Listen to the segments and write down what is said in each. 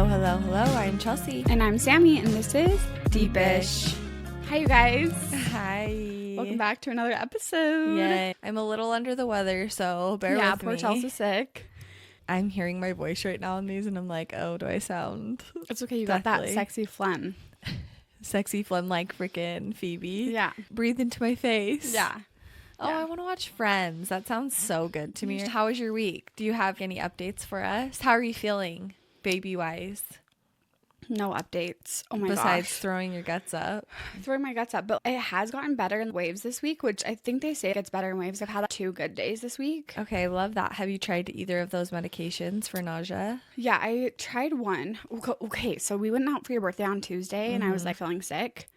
Hello, hello, hello. I'm Chelsey. And I'm Sammy, and this is Deepish. Hi, you guys. Hi. Welcome back to another episode. Yay. I'm a little under the weather, so bear with me. Yeah, poor Chelsea's sick. I'm hearing my voice right now in these, and I'm like, oh, do I sound It's okay. You deathly? got that sexy phlegm. Sexy phlegm like freaking Phoebe. Yeah. Breathe into my face. Yeah. Oh, Yeah. I want to watch Friends. That sounds so good to me. How was your week? Do you have any updates for us? How are you feeling, baby-wise? No updates. Oh my Besides gosh. throwing your guts up. Throwing my guts up. But it has gotten better in waves this week, which I think they say it gets better in waves. I've had 2 good days this week. Okay, love that. Have you tried either of those medications for nausea? Yeah, I tried one. Okay, so we went out for your birthday on Tuesday, and I was like feeling sick.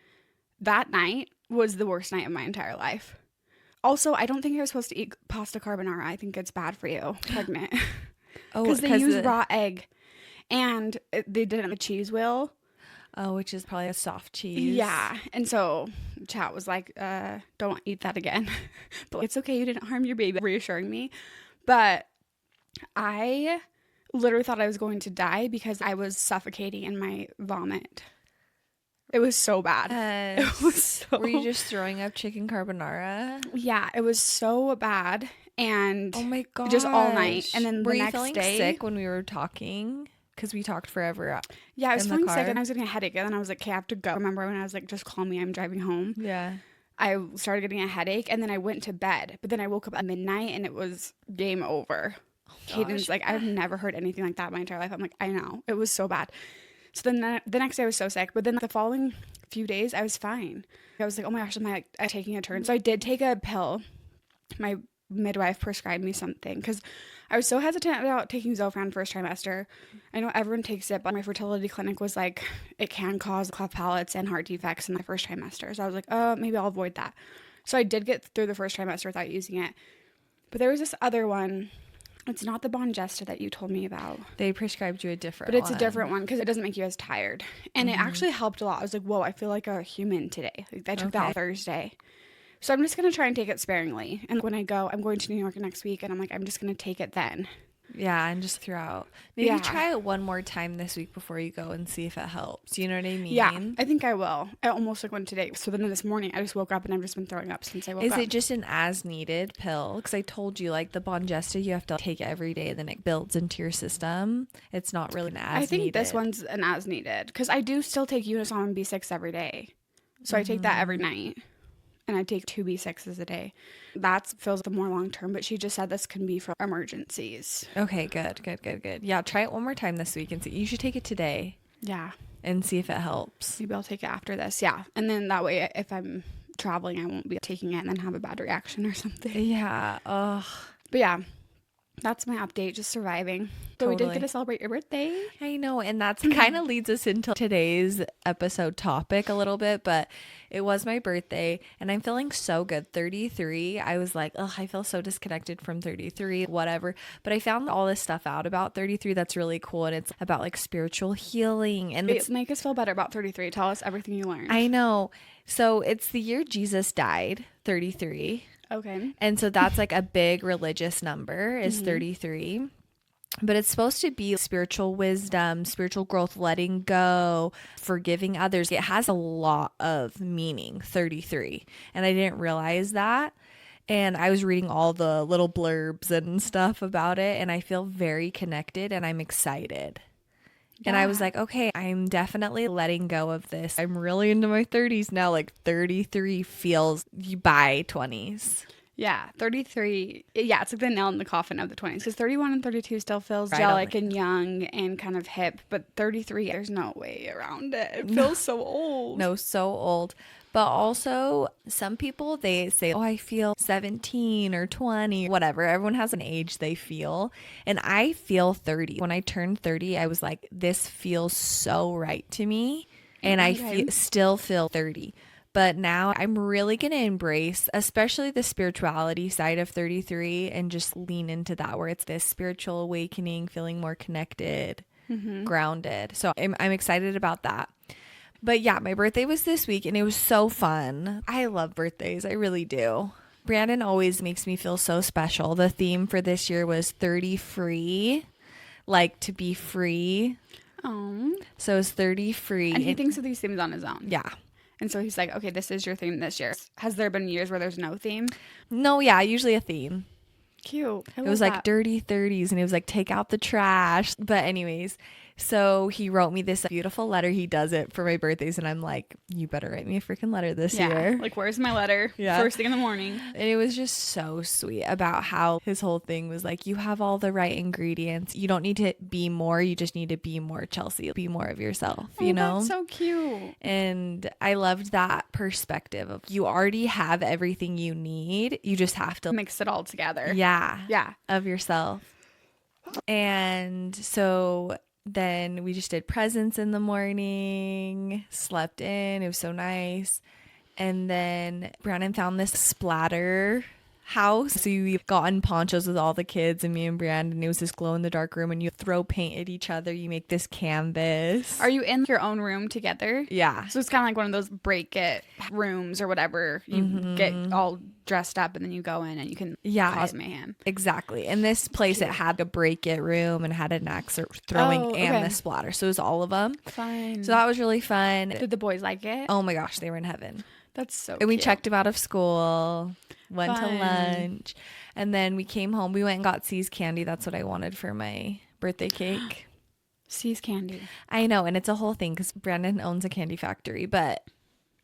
That night was the worst night of my entire life. Also, I don't think you're supposed to eat pasta carbonara. I think it's bad for you, pregnant. Oh, Because they use raw egg. And they did it in the cheese wheel. Oh, which is probably a soft cheese. Yeah. And so chat was like, don't eat that again. But it's okay. You didn't harm your baby. Reassuring me. But I literally thought I was going to die because I was suffocating in my vomit. It was so bad. It was so... Were you just throwing up chicken carbonara? Yeah, it was so bad. And oh my god, just all night. And then were the you next feeling day, sick when we were talking? Because we talked forever. Yeah, I was in the feeling car. sick and I was getting a headache. And then I was like, okay, I have to go. Remember when I was like, just call me, I'm driving home. Yeah. I started getting a headache and then I went to bed. But then I woke up at midnight and it was game over. Caden's like, I've never heard anything like that in my entire life. I'm like, I know. It was so bad. So then the next day I was so sick. But then the following few days I was fine. I was like, oh my gosh, am I taking a turn? So I did take a pill. My midwife prescribed me something because I was so hesitant about taking Zofran first trimester. I know everyone takes it, but my fertility clinic was like, it can cause cleft palates and heart defects in the first trimester. So I was like, oh, maybe I'll avoid that. So I did get through the first trimester without using it. But there was this other one. It's not the Bongesta that you told me about. They prescribed you a different one. But it's one. a different one because it doesn't make you as tired. And it actually helped a lot. I was like, whoa, I feel like a human today. Like, I took that on Thursday. So I'm just going to try and take it sparingly. And when I go, I'm going to New York next week. And I'm like, I'm just going to take it then. Yeah, and just throughout. Maybe try it one more time this week before you go and see if it helps. You know what I mean? Yeah, I think I will. I almost took one today. So then this morning, I just woke up and I've just been throwing up since I woke up. Is it just an as-needed pill? Because I told you, like, the Bongesta, you have to take it every day, then it builds into your system. It's not really an as-needed. I think this one's an as-needed. Because I do still take Unisom and B6 every day. So I take that every night. And I take 2 B6s a day. That feels the more long term, but she just said this can be for emergencies. Okay, good. Yeah, try it one more time this week and see. You should take it today. Yeah. And see if it helps. Maybe I'll take it after this. Yeah. And then that way, if I'm traveling, I won't be taking it and then have a bad reaction or something. Yeah. Ugh. But yeah, that's my update. Just surviving. So we did get to celebrate your birthday. I know. And that's kind of leads us into today's episode topic a little bit. But it was my birthday and I'm feeling so good. 33. I was like, oh, I feel so disconnected from 33, whatever. But I found all this stuff out about 33 that's really cool. And it's about like spiritual healing. And it's make us feel better about 33. Tell us everything you learned. I know. So it's the year Jesus died, 33. Okay. And so that's like a big religious number is 33. But it's supposed to be spiritual wisdom, spiritual growth, letting go, forgiving others. It has a lot of meaning, 33. And I didn't realize that. And I was reading all the little blurbs and stuff about it. And I feel very connected and I'm excited. Yeah. And I was like, okay, I'm definitely letting go of this. I'm really into my 30s now. Like 33 feels by 20s. Yeah, 33. Yeah, it's like the nail in the coffin of the 20s. Because 31 and 32 still feels angelic and young and kind of hip. But 33, there's no way around it. It feels so old. No, so old. But also, some people, they say, oh, I feel 17 or 20, whatever. Everyone has an age they feel. And I feel 30. When I turned 30, I was like, this feels so right to me. And I still feel 30. But now I'm really going to embrace, especially the spirituality side of 33 and just lean into that where it's this spiritual awakening, feeling more connected, grounded. So I'm excited about that. But yeah, my birthday was this week and it was so fun. I love birthdays. I really do. Brandon always makes me feel so special. The theme for this year was 30 free, like to be free. Oh. So it was 30 free. And he thinks of these themes on his own. Yeah. And so he's like, okay, this is your theme this year. Has there been years where there's no theme? No, yeah, usually a theme. Cute. It was like dirty 30s, and it was like take out the trash. But anyways, so he wrote me this beautiful letter. He does it for my birthdays, and I'm like, you better write me a freaking letter this year. Like, where's my letter? Yeah. First thing in the morning. And it was just so sweet about how his whole thing was like, you have all the right ingredients. You don't need to be more. You just need to be more, Chelsey. Be more of yourself, you know? That's so cute. And I loved that perspective of you already have everything you need. You just have to mix it all together. Yeah. Yeah. Of yourself. And so then we just did presents in the morning, slept in. It was so nice. And then Brandon found this splatter house. So we got on ponchos with all the kids and me and Brandon. It was this glow in the dark room, and you throw paint at each other. You make this canvas. Are you in your own room together? Yeah. So it's kind of like one of those break it rooms or whatever. You get all dressed up and then you go in and you can cause mayhem. Exactly. And this place, it had a break it room and had an axe throwing and the splatter. So it was all of them. Fun. So that was really fun. Did the boys like it? Oh my gosh, they were in heaven. That's so And we cute. checked him out of school, went to Fun. lunch, and then we came home. We went and got C's candy. That's what I wanted for my birthday cake. C's candy. I know, and it's a whole thing because Brandon owns a candy factory, but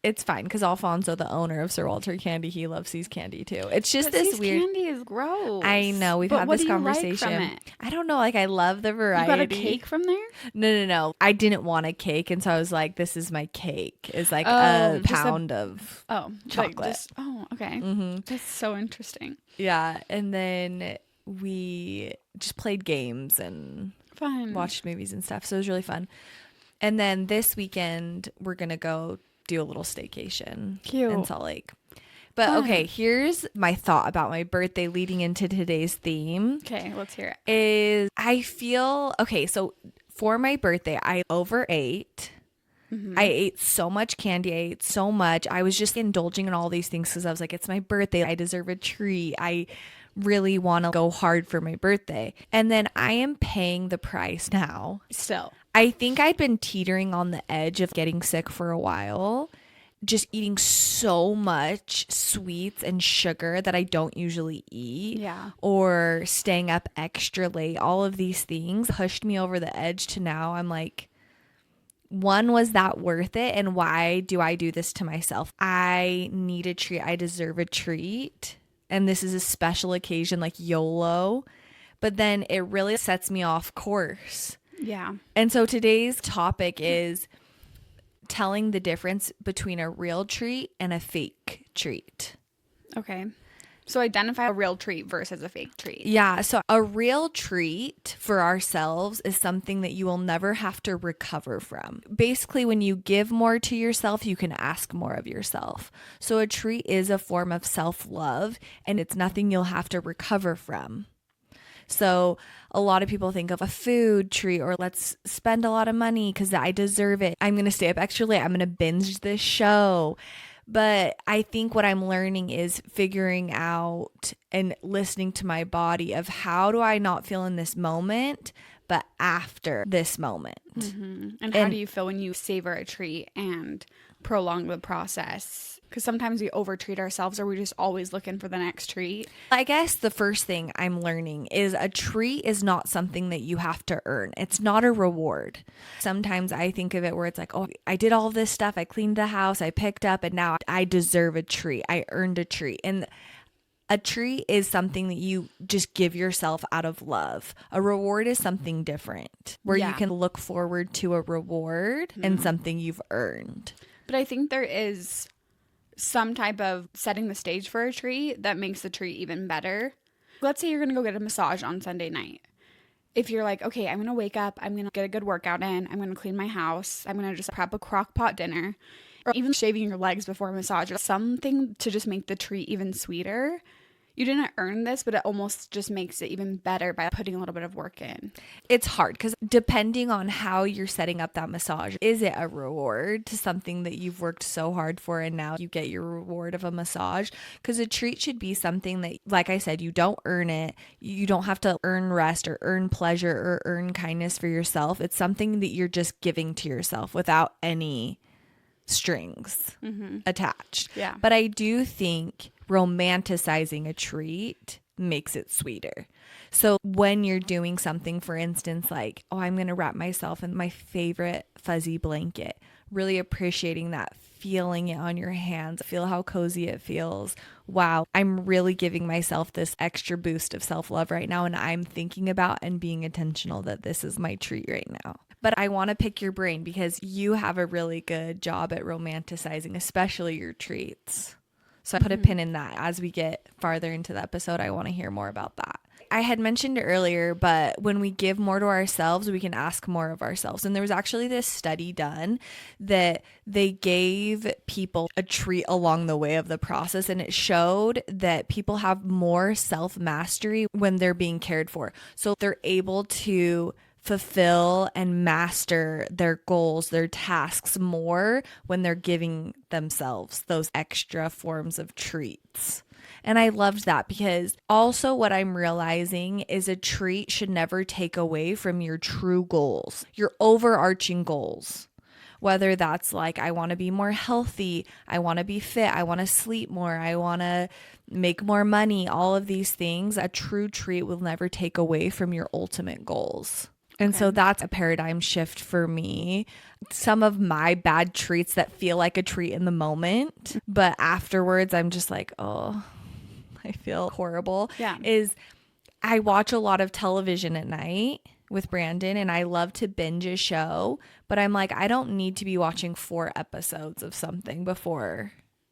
it's fine because Alfonso, the owner of Sir Walter Candy, he loves C's candy too. It's just this C's weird. candy is gross. I know, we've had this conversation. Like from it? I don't know, like I love the variety. You got a cake from there? No. I didn't want a cake, and so I was like, "This is my cake." It's like a pound of chocolate. Okay. That's so interesting. Yeah, and then we just played games and watched movies and stuff. So it was really fun. And then this weekend we're gonna go do a little staycation in Salt Lake. But okay, here's my thought about my birthday leading into today's theme. Okay, let's hear it. Is I feel okay, so for my birthday I overate. I ate so much candy. I ate so much. I was just indulging in all these things because I was like, it's my birthday. I deserve a treat. I really want to go hard for my birthday. And then I am paying the price now. Still. I think I'd been teetering on the edge of getting sick for a while, just eating so much sweets and sugar that I don't usually eat. Yeah. Or staying up extra late. All of these things pushed me over the edge to now I'm like, one, was that worth it? And why do I do this to myself? I need a treat. I deserve a treat. And this is a special occasion, like YOLO. But then it really sets me off course. Yeah. And so today's topic is telling the difference between a real treat and a fake treat. Okay. So identify a real treat versus a fake treat. Yeah. So a real treat for ourselves is something that you will never have to recover from. Basically, when you give more to yourself, you can ask more of yourself. So a treat is a form of self-love, and it's nothing you'll have to recover from. So a lot of people think of a food treat or let's spend a lot of money because I deserve it. I'm going to stay up extra late. I'm going to binge this show. But I think what I'm learning is figuring out and listening to my body of how do I not feel in this moment, but after this moment. And how do you feel when you savor a treat and prolong the process? Because sometimes we overtreat ourselves or we're just always looking for the next treat. I guess the first thing I'm learning is a treat is not something that you have to earn. It's not a reward. Sometimes I think of it where it's like, oh, I did all this stuff. I cleaned the house. I picked up and now I deserve a treat. I earned a treat. And a treat is something that you just give yourself out of love. A reward is something different where you can look forward to a reward and something you've earned. But I think there is some type of setting the stage for a treat that makes the treat even better. Let's say you're going to go get a massage on Sunday night. If you're like, okay, I'm going to wake up, I'm going to get a good workout in, I'm going to clean my house, I'm going to just prep a crock pot dinner, or even shaving your legs before a massage, or something to just make the treat even sweeter, you didn't earn this, but it almost just makes it even better by putting a little bit of work in. It's hard because depending on how you're setting up that massage, is it a reward to something that you've worked so hard for and now you get your reward of a massage? Because a treat should be something that, like I said, you don't earn it. You don't have to earn rest or earn pleasure or earn kindness for yourself. It's something that you're just giving to yourself without any strings attached. Yeah. But I do think romanticizing a treat makes it sweeter. So when you're doing something, for instance, like, oh, I'm going to wrap myself in my favorite fuzzy blanket, really appreciating that, feeling it on your hands, feel how cozy it feels. Wow, I'm really giving myself this extra boost of self-love right now. And I'm thinking about and being intentional that this is my treat right now. But I want to pick your brain because you have a really good job at romanticizing, especially your treats. So I put a pin in that. As we get farther into the episode, I want to hear more about that. I had mentioned earlier, but when we give more to ourselves, we can ask more of ourselves. And there was actually this study done that they gave people a treat along the way of the process. And it showed that people have more self-mastery when they're being cared for. So they're able to fulfill and master their goals, their tasks more when they're giving themselves those extra forms of treats. And I loved that because also what I'm realizing is a treat should never take away from your true goals, your overarching goals. Whether that's like, I want to be more healthy, I want to be fit, I want to sleep more, I want to make more money, all of these things, a true treat will never take away from your ultimate goals. And so that's a paradigm shift for me. Some of my bad treats that feel like a treat in the moment, but afterwards I'm just like, oh, I feel horrible. Yeah. Is I watch a lot of television at night with Brandon and I love to binge a show, but I'm like, I don't need to be watching 4 episodes of something before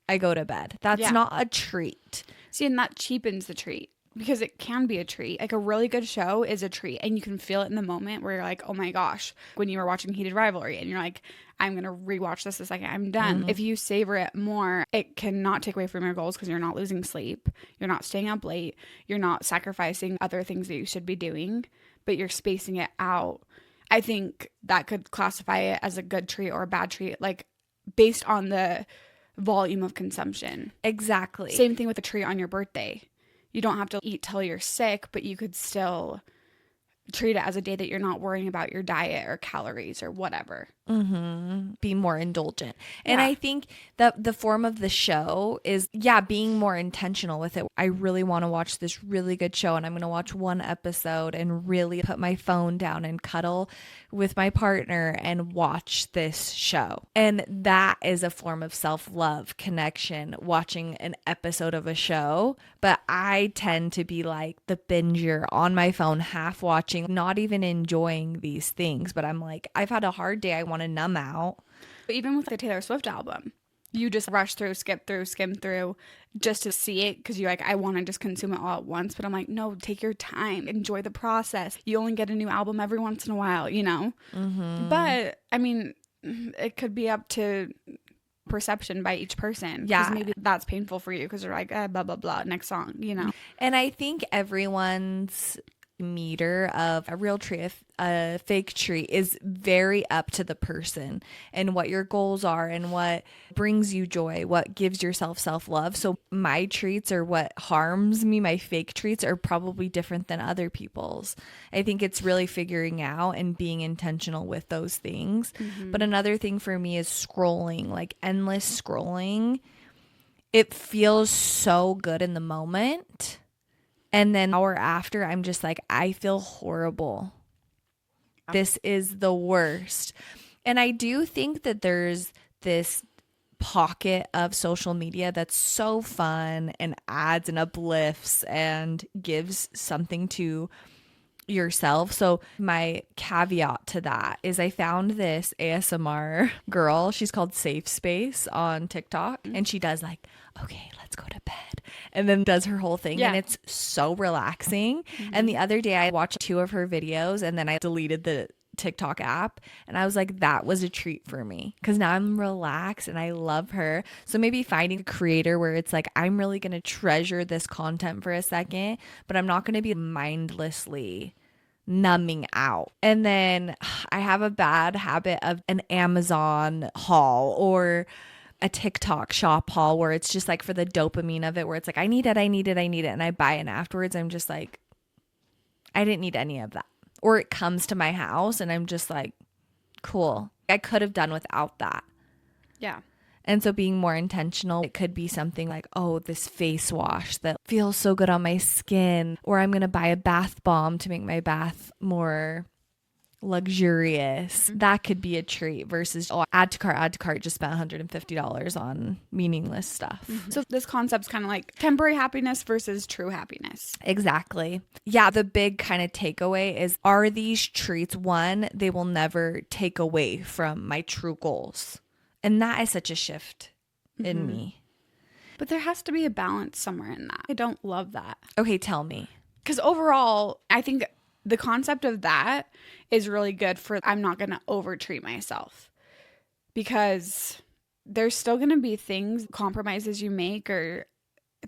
I go to bed. That's not a treat. See, and that cheapens the treat. Because it can be a treat. Like a really good show is a treat and you can feel it in the moment where you're like, oh my gosh, when you were watching Heated Rivalry and you're like, I'm going to rewatch this the second I'm done. If you savor it more, it cannot take away from your goals because you're not losing sleep. You're not staying up late. You're not sacrificing other things that you should be doing, but you're spacing it out. I think that could classify it as a good treat or a bad treat, like based on the volume of consumption. Exactly. Same thing with a treat on your birthday. You don't have to eat till you're sick, but you could still treat it as a day that you're not worrying about your diet or calories or whatever. Be more indulgent. And I think that the form of the show is, being more intentional with it. I really want to watch this really good show and I'm going to watch 1 episode and really put my phone down and cuddle with my partner and watch this show. And that is a form of self-love, connection, watching an episode of a show. But I tend to be like the binger on my phone, half watching, not even enjoying these things. But I'm like, I've had a hard day. I want to numb out. But even with the Taylor Swift album, you just rush through, skip through, skim through just to see it because you're like, I want to just consume it all at once. But I'm like, no, take your time. Enjoy the process. You only get a new album every once in a while, you know? But, I mean, it could be up to perception by each person. Yeah. Because maybe that's painful for you because they're like, blah, blah, blah, next song, you know? And I think everyone's meter of a real treat, a fake treat is very up to the person and what your goals are and what brings you joy, what gives yourself self-love. So my treats or what harms me, my fake treats are probably different than other people's. I think it's really figuring out and being intentional with those things. But another thing for me is scrolling, like endless scrolling. It feels so good in the moment. And then an hour after, I'm just like, I feel horrible. This is the worst. And I do think that there's this pocket of social media that's so fun and adds and uplifts and gives something to yourself. So my caveat to that is I found this ASMR girl. She's called Safe Space on TikTok. And she does like, okay, let's go to bed. And then does her whole thing. And it's so relaxing. And the other day I watched 2 of her videos and then I deleted the TikTok app. And I was like, that was a treat for me because now I'm relaxed and I love her. So maybe finding a creator where it's like, I'm really going to treasure this content for a second, but I'm not going to be mindlessly numbing out. And then I have a bad habit of an Amazon haul or a TikTok shop haul where it's just like for the dopamine of it, where it's like, I need it. And I buy it. And afterwards, I'm just like, I didn't need any of that. Or it comes to my house and I'm just like, cool. I could have done without that. Yeah. And so being more intentional, it could be something like, oh, this face wash that feels so good on my skin, or I'm going to buy a bath bomb to make my bath more luxurious. That could be a treat versus, oh, add to cart, just spent $150 on meaningless stuff. So this concept's kind of like temporary happiness versus true happiness. Exactly. Yeah, the big kind of takeaway is, are these treats, one, they will never take away from my true goals. And that is such a shift in me. But there has to be a balance somewhere in that. I don't love that. Okay, tell me. Because overall, I think the concept of that is really good for, I'm not going to overtreat myself. Because there's still going to be things, compromises you make or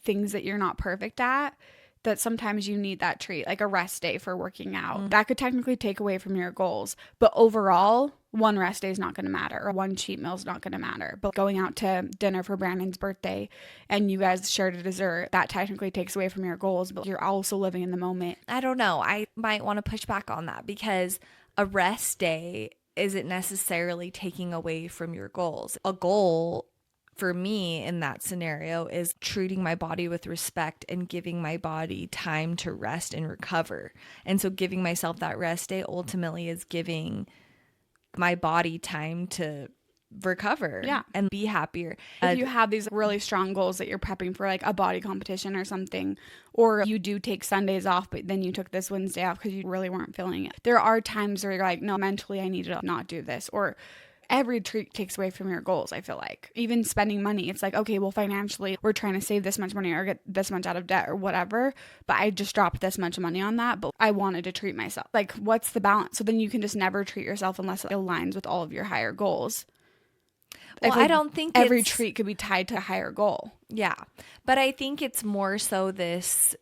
things that you're not perfect at, that sometimes you need that treat, like a rest day for working out. That could technically take away from your goals. But overall, one rest day is not going to matter, or one cheat meal is not going to matter. But going out to dinner for Brandon's birthday and you guys shared a dessert, that technically takes away from your goals, but you're also living in the moment. I don't know. I might want to push back on that because a rest day isn't necessarily taking away from your goals. A goal for me in that scenario is treating my body with respect and giving my body time to rest and recover. And so giving myself that rest day ultimately is giving my body time to recover and be happier. If you have these really strong goals that you're prepping for, like a body competition or something, or you do take Sundays off, but then you took this Wednesday off because you really weren't feeling it. There are times where you're like, no, mentally I need to not do this, or every treat takes away from your goals. I feel like even spending money, it's like, okay, well, financially we're trying to save this much money or get this much out of debt or whatever, but I just dropped this much money on that, but I wanted to treat myself. Like, what's the balance? So then you can just never treat yourself unless it aligns with all of your higher goals. Well, I don't think every treat could be tied to a higher goal. Yeah, but I think it's more so this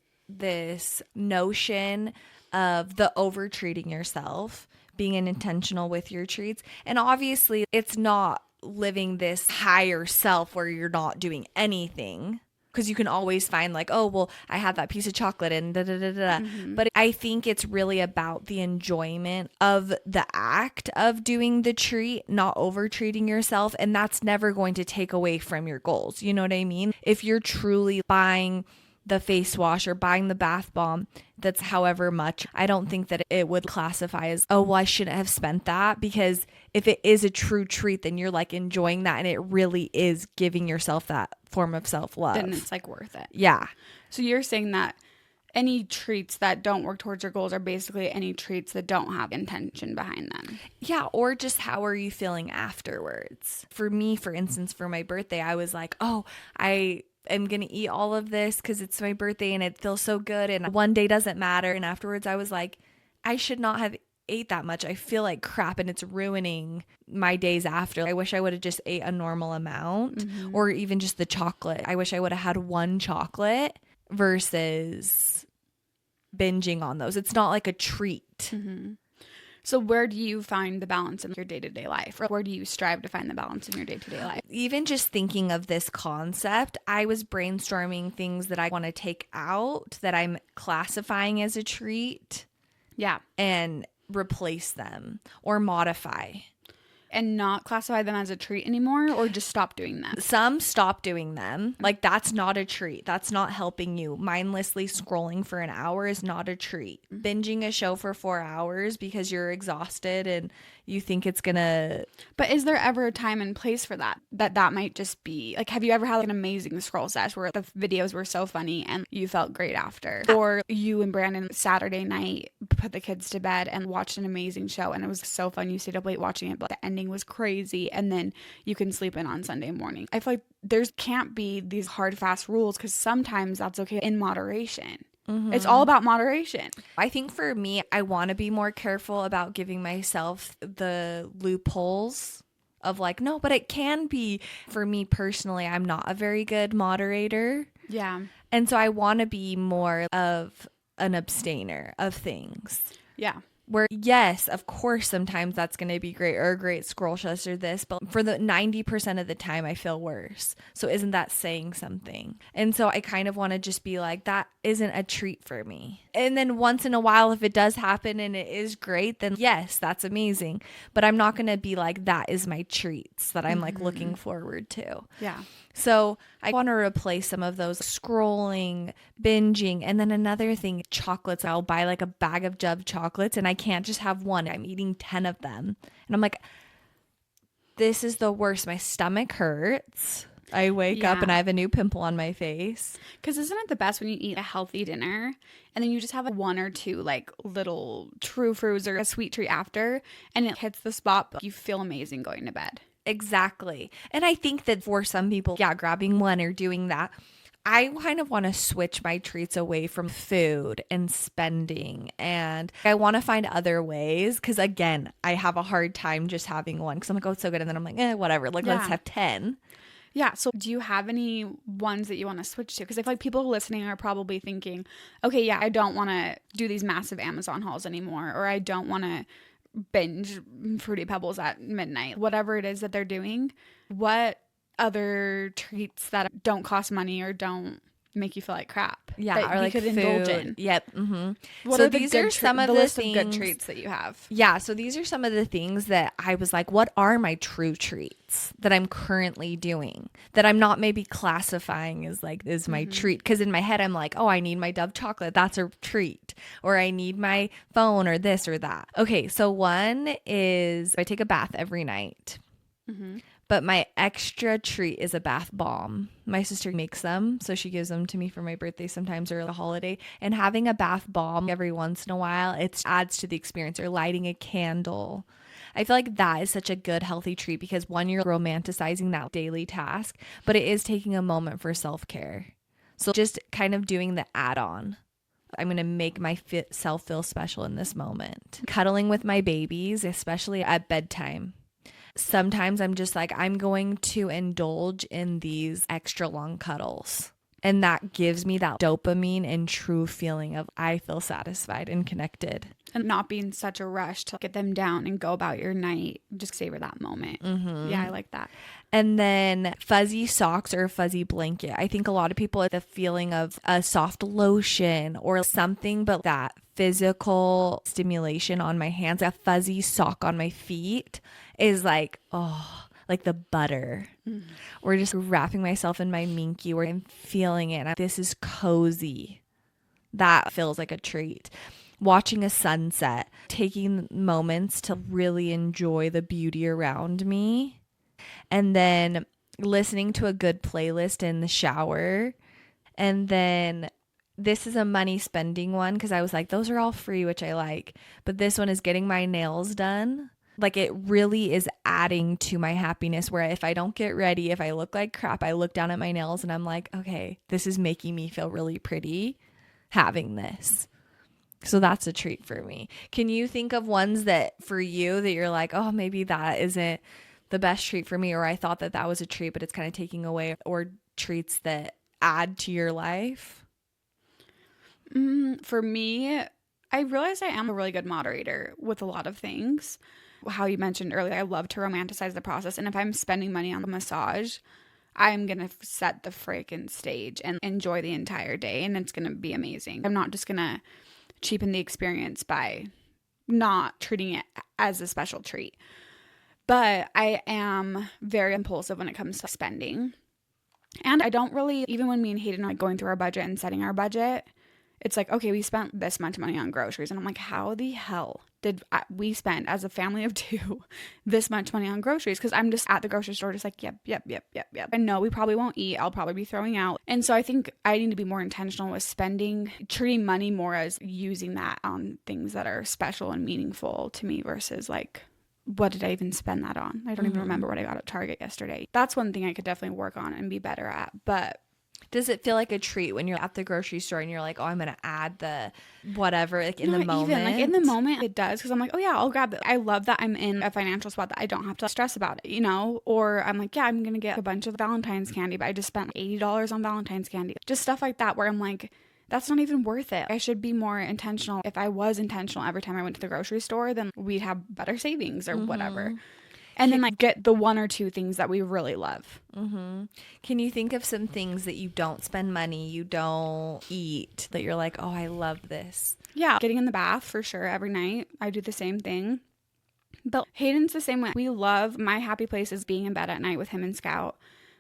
notion of the over treating yourself, being intentional with your treats. And obviously it's not living this higher self where you're not doing anything, because you can always find like, oh, well, I had that piece of chocolate and da da da da. But I think it's really about the enjoyment of the act of doing the treat, not over treating yourself. And that's never going to take away from your goals. You know what I mean? If you're truly buying the face wash or buying the bath bomb, that's however much, I don't think that it would classify as, oh, well, I shouldn't have spent that. Because if it is a true treat, then you're like enjoying that and it really is giving yourself that form of self-love. Then it's like worth it. Yeah. So you're saying that any treats that don't work towards your goals are basically any treats that don't have intention behind them. Yeah, or just how are you feeling afterwards? For me, for instance, for my birthday, I was like, oh, I'm going to eat all of this because it's my birthday and it feels so good and one day doesn't matter. And afterwards I was like, I should not have ate that much. I feel like crap and it's ruining my days after. I wish I would have just ate a normal amount or even just the chocolate. I wish I would have had one chocolate versus binging on those. It's not like a treat. So where do you find the balance in your day-to-day life? Or where do you strive to find the balance in your day-to-day life? Even just thinking of this concept, I was brainstorming things that I want to take out that I'm classifying as a treat. Yeah. And replace them or modify. And not classify them as a treat anymore, or just stop doing them? Some stop doing them. Like, that's not a treat. That's not helping you. Mindlessly scrolling for an hour is not a treat. Binging a show for 4 hours because you're exhausted and you think it's gonna... But is there ever a time and place for that? That might just be... Like, have you ever had like, an amazing scroll sesh where the videos were so funny and you felt great after? Or you and Brandon Saturday night put the kids to bed and watched an amazing show and it was so fun. You stayed up late watching it, but the ending was crazy, and then you can sleep in on Sunday morning. I feel like there can't be these hard, fast rules, because sometimes that's okay in moderation. It's all about moderation. I think for me, I want to be more careful about giving myself the loopholes of like, no, but it can be. For me personally, I'm not a very good moderator. Yeah. And so I want to be more of an abstainer of things. Yeah. Where, yes, of course, sometimes that's going to be great or a great scroll shush or this, but for the 90% of the time, I feel worse. So isn't that saying something? And so I kind of want to just be like, that isn't a treat for me. And then once in a while, if it does happen and it is great, then yes, that's amazing. But I'm not going to be like, that is my treats that I'm like looking forward to. Yeah. So I want to replace some of those scrolling, binging. And then another thing, chocolates. I'll buy like a bag of Jove chocolates and I can't just have one. I'm eating 10 of them. And I'm like, this is the worst. My stomach hurts. I wake up and I have a new pimple on my face. Because isn't it the best when you eat a healthy dinner and then you just have like one or two like little true fruits or a sweet treat after and it hits the spot, but you feel amazing going to bed. Exactly. And I think that for some people, yeah, grabbing one or doing that, I kind of want to switch my treats away from food and spending. And I want to find other ways because, again, I have a hard time just having one because I'm like, oh, it's so good. And then I'm like, whatever. Like, let's have 10. Yeah. So do you have any ones that you want to switch to? Because I feel like people listening are probably thinking, okay, yeah, I don't want to do these massive Amazon hauls anymore, or I don't want to binge Fruity Pebbles at midnight, whatever it is that they're doing. What other treats that don't cost money or don't make you feel like crap? Yeah, or like could food. indulge in. Yep. Mm-hmm. What So are these are some of the list things, of good treats that you have? Yeah, so these are some of the things that I was like, what are my true treats that I'm currently doing that I'm not maybe classifying as like is my treat? Because in my head I'm like, oh, I need my Dove chocolate, that's a treat, or I need my phone or this or that. Okay, so one is I take a bath every night. But my extra treat is a bath bomb. My sister makes them, so she gives them to me for my birthday sometimes or a holiday. And having a bath bomb every once in a while, it adds to the experience, or lighting a candle. I feel like that is such a good, healthy treat because one, you're romanticizing that daily task, but it is taking a moment for self-care. So just kind of doing the add-on. I'm going to make myself feel special in this moment. Cuddling with my babies, especially at bedtime. Sometimes I'm just like, I'm going to indulge in these extra long cuddles. And that gives me that dopamine and true feeling of I feel satisfied and connected. And not being such a rush to get them down and go about your night. Just savor that moment. Yeah, I like that. And then fuzzy socks or a fuzzy blanket. I think a lot of people have the feeling of a soft lotion or something, but that physical stimulation on my hands, a fuzzy sock on my feet is like, oh, like the butter. Or just wrapping myself in my minky where I'm feeling it. This is cozy. That feels like a treat. Watching a sunset, taking moments to really enjoy the beauty around me. And then listening to a good playlist in the shower. And then this is a money spending one because I was like, those are all free, which I like. But this one is getting my nails done. Like it really is adding to my happiness where if I don't get ready, if I look like crap, I look down at my nails and I'm like, okay, this is making me feel really pretty having this. So that's a treat for me. Can you think of ones that for you that you're like, oh, maybe that isn't the best treat for me, or I thought that was a treat, but it's kind of taking away, or treats that add to your life? For me, I realize I am a really good moderator with a lot of things. How you mentioned earlier, I love to romanticize the process. And if I'm spending money on a massage, I'm going to set the freaking stage and enjoy the entire day. And it's going to be amazing. I'm not just going to cheapen the experience by not treating it as a special treat. But I am very impulsive when it comes to spending. And I don't really, even when me and Hayden are going through our budget and setting our budget, it's like, okay, we spent this much money on groceries. And I'm like, how the hell did we spend as a family of two this much money on groceries? Because I'm just at the grocery store just like, yep. I know we probably won't eat. I'll probably be throwing out. And so I think I need to be more intentional with spending, treating money more as using that on things that are special and meaningful to me versus like, what did I even spend that on? I don't even remember what I got at Target yesterday. That's one thing I could definitely work on and be better at. But Does it feel like a treat when you're at the grocery store and you're like, oh, I'm going to add the whatever, like in the moment? Even like in the moment it does, because I'm like, oh yeah, I'll grab it. I love that I'm in a financial spot that I don't have to stress about it, you know? Or I'm like, yeah, I'm gonna get a bunch of Valentine's candy, but I just spent $80 on Valentine's candy. Just stuff like that where I'm like, that's not even worth it. I should be more intentional. If I was intentional every time I went to the grocery store, then we'd have better savings or whatever. And then like get the one or two things that we really love. Can you think of some things that you don't spend money, you don't eat, that you're like, oh, I love this? Yeah, getting in the bath for sure every night. I do the same thing. But Hayden's the same way. We love, my happy place is being in bed at night with him and Scout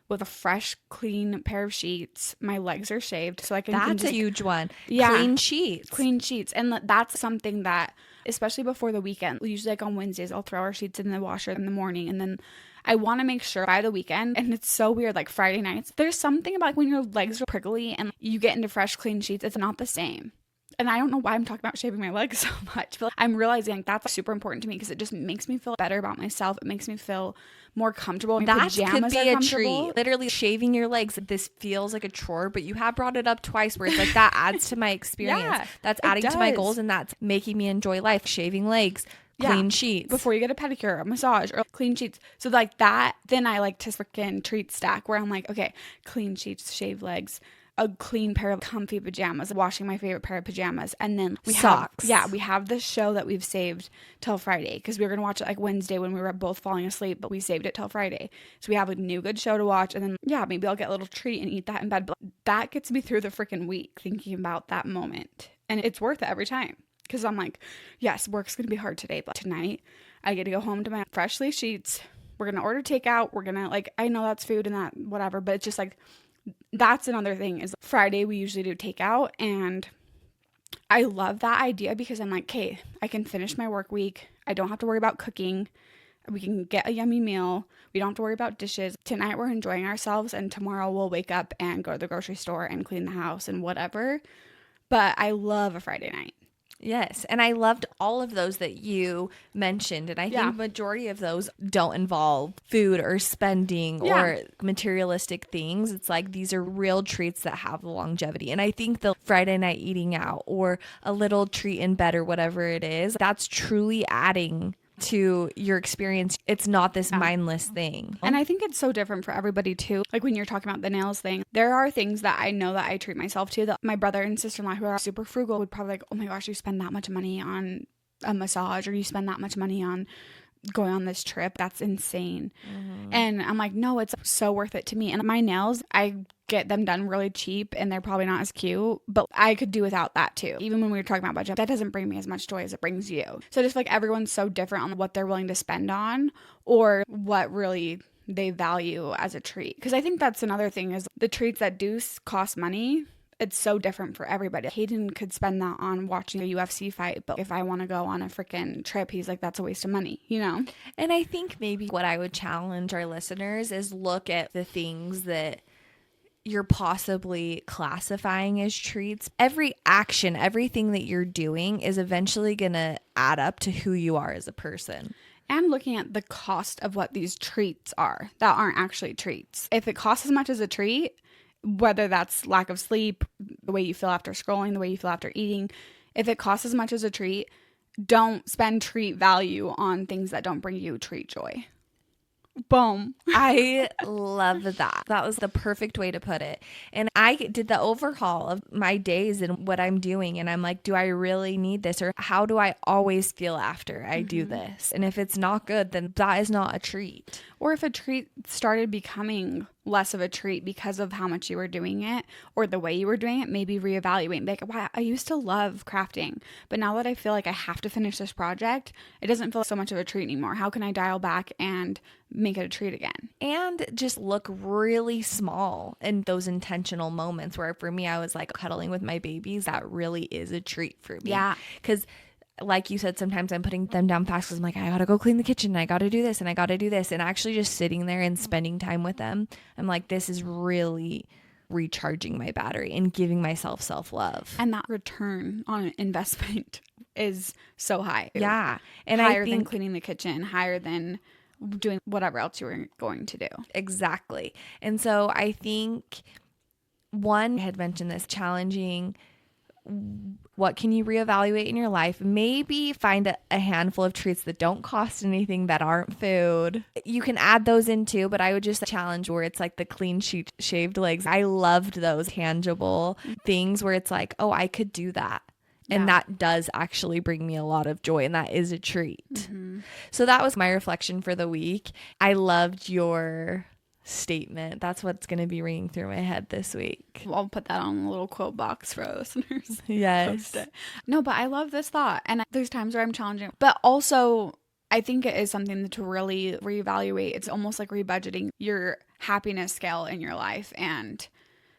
with a fresh, clean pair of sheets. My legs are shaved, so I can. That's a huge one. Yeah, clean sheets. Clean sheets, and that's something that, especially before the weekend, usually like on Wednesdays, I'll throw our sheets in the washer in the morning, and then I want to make sure by the weekend. And it's so weird, like Friday nights, there's something about when your legs are prickly and you get into fresh, clean sheets. It's not the same. And I don't know why I'm talking about shaving my legs so much, but I'm realizing like that's super important to me because it just makes me feel better about myself. It makes me feel more comfortable. That could be a treat. Literally shaving your legs. This feels like a chore, but you have brought it up twice where it's like that adds to my experience. Yeah, that's adding to my goals, and that's making me enjoy life. Shaving legs, clean sheets. Before you get a pedicure, a massage, or clean sheets. So like that, then I like to freaking treat stack where I'm like, okay, clean sheets, shave legs, a clean pair of comfy pajamas, washing my favorite pair of pajamas, and then we socks. We have this show that we've saved till Friday because we were gonna watch it like Wednesday when we were both falling asleep, but we saved it till Friday. So we have a new good show to watch, and then maybe I'll get a little treat and eat that in bed. But that gets me through the freaking week thinking about that moment, and it's worth it every time because I'm like, yes, work's gonna be hard today, but tonight I get to go home to my freshly sheets. We're gonna order takeout. We're gonna like, I know that's food and that whatever, but it's just like. That's another thing is Friday we usually do takeout, and I love that idea because I'm like, okay, I can finish my work week. I don't have to worry about cooking. We can get a yummy meal. We don't have to worry about dishes. Tonight we're enjoying ourselves, and tomorrow we'll wake up and go to the grocery store and clean the house and whatever. But I love a Friday night. Yes. And I loved all of those that you mentioned. And I think majority of those don't involve food or spending or materialistic things. It's like these are real treats that have longevity. And I think the Friday night eating out or a little treat in bed or whatever it is, that's truly adding to your experience. It's not this mindless thing. And I think it's so different for everybody too. Like when you're talking about the nails thing, there are things that I know that I treat myself to that my brother and sister-in-law who are super frugal would probably like, oh my gosh, you spend that much money on a massage or you spend that much money on going on this trip. That's insane. And I'm like, no, it's so worth it to me. And my nails, I get them done really cheap and they're probably not as cute, but I could do without that too. Even when we were talking about budget, that doesn't bring me as much joy as it brings you. So just like everyone's so different on what they're willing to spend on or what really they value as a treat. Because I think that's another thing is the treats that do cost money, it's so different for everybody. Hayden could spend that on watching a UFC fight, but if I want to go on a freaking trip, he's like, that's a waste of money, you know? And I think maybe what I would challenge our listeners is look at the things that you're possibly classifying as treats. Every action, everything that you're doing is eventually going to add up to who you are as a person. And looking at the cost of what these treats are that aren't actually treats. If it costs as much as a treat, whether that's lack of sleep, the way you feel after scrolling, the way you feel after eating, if it costs as much as a treat, don't spend treat value on things that don't bring you treat joy. Boom. I love that. That was the perfect way to put it. And I did the overhaul of my days and what I'm doing. And I'm like, do I really need this? Or how do I always feel after I do this? And if it's not good, then that is not a treat. Or if a treat started becoming less of a treat because of how much you were doing it or the way you were doing it, maybe reevaluate. Like, wow, I used to love crafting, but now that I feel like I have to finish this project, it doesn't feel so much of a treat anymore. How can I dial back and make it a treat again? And just look really small in those intentional moments where for me, I was like cuddling with my babies. That really is a treat for me. Yeah. Because like you said, sometimes I'm putting them down fast because I'm like, I gotta go clean the kitchen. I gotta do this and I gotta do this. And actually just sitting there and spending time with them, I'm like, this is really recharging my battery and giving myself self-love. And that return on an investment is so high. Yeah. And higher I think than cleaning the kitchen, higher than doing whatever else you were going to do. Exactly. And so I think one, I had mentioned this, challenging what can you reevaluate in your life. Maybe find a handful of treats that don't cost anything, that aren't food. You can add those in too, but I would just challenge where it's like the clean shaved legs. I loved those tangible things where it's like, oh, I could do that. And that does actually bring me a lot of joy, and that is a treat. So that was my reflection for the week. I loved your statement. That's what's going to be ringing through my head this week. I'll put that on a little quote box for our listeners. Yes. No, but I love this thought. And there's times where I'm challenging, but also I think it is something to really reevaluate. It's almost like rebudgeting your happiness scale in your life and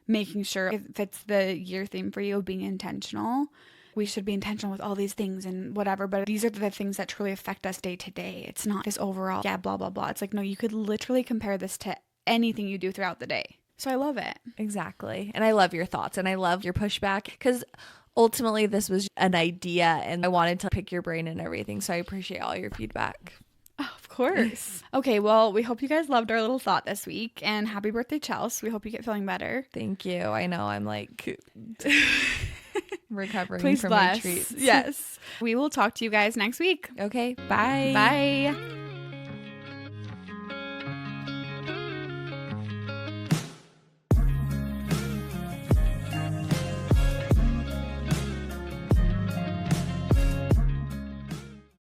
making sure, if it's the year theme for you, being intentional. We should be intentional with all these things and whatever, but these are the things that truly affect us day to day. It's not this overall, blah, blah, blah. It's like, no, you could literally compare this to anything you do throughout the day. So I love it. Exactly. And I love your thoughts, and I love your pushback, because ultimately this was an idea and I wanted to pick your brain and everything. So I appreciate all your feedback. Oh, of course. Okay, well, we hope you guys loved our little thought this week, and happy birthday, Chelsey. We hope you get feeling better. Thank you. I know I'm like recovering Please from bless. my treats. Yes. We will talk to you guys next week. Okay. Bye. Bye.